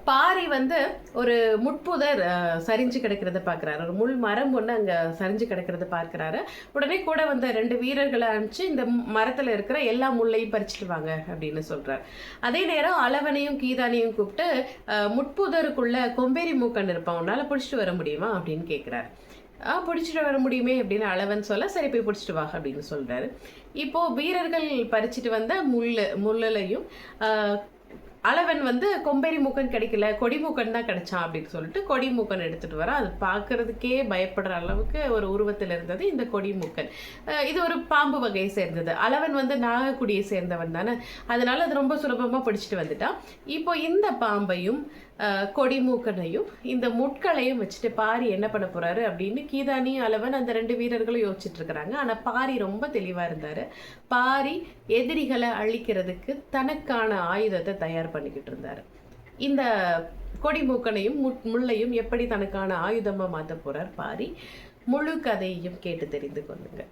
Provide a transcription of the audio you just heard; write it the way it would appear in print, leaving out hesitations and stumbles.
பாரி வந்து ஒரு முட்புதர் சரிஞ்சு கிடக்கிறத பார்க்குறாரு. ஒரு முள் மரம் ஒன்று அங்கே சரிஞ்சு கிடக்கிறத பார்க்குறாரு. உடனே கூட வந்த 2 வீரர்களை அனுப்பிச்சு இந்த மரத்தில் இருக்கிற எல்லா முள்ளையும் பறிச்சுட்டு வாங்க அப்படின்னு சொல்கிறார். அதே நேரம் அளவனையும் கீதானையும் கூப்பிட்டு முட்புதருக்குள்ள கொம்பேரி மூக்கன் இருப்பான், உன்னால் பிடிச்சிட்டு வர முடியுமா அப்படின்னு கேட்குறாரு. பிடிச்சிட்டு வர முடியுமே அப்படின்னு அளவன் சொல்ல, சரி போய் பிடிச்சிட்டு வா அப்படின்னு சொல்கிறாரு. இப்போது வீரர்கள் பறிச்சுட்டு வந்த முள்ளையும் அளவன் வந்து கொம்பேரி மூக்கன் கிடைக்கல, கொடிமூக்கன் தான் கிடைச்சான் அப்படின்னு சொல்லிட்டு கொடிமூக்கன் எடுத்துகிட்டு வர. அது பார்க்கறதுக்கே பயப்படுற அளவுக்கு ஒரு உருவத்தில் இருந்தது இந்த கொடிமூக்கன். இது ஒரு பாம்பு வகையை சேர்ந்தது. அளவன் வந்து நாகக்குடியை சேர்ந்தவன் தானே, அதனால அது ரொம்ப சுலபமாக பிடிச்சிட்டு வந்துட்டான். இப்போ இந்த பாம்பையும் கொடிமூக்கனையும் இந்த முட்களையும் வச்சுட்டு பாரி என்ன பண்ண போறாரு அப்படின்னு கீதானி அளவன் அந்த 2 வீரர்களும் யோசிச்சுட்டு இருக்கிறாங்க. ஆனால் பாரி ரொம்ப தெளிவாக இருந்தார். பாரி எதிரிகளை அழிக்கிறதுக்கு தனக்கான ஆயுதத்தை தயார் பண்ணிக்கிட்டு இருந்தார். இந்த கொடிமூக்கனையும் முள்ளையும் எப்படி தனக்கான ஆயுதமாக மாற்ற போறார் பாரி, முழு கதையையும் கேட்டு தெரிந்து கொள்ளுங்க.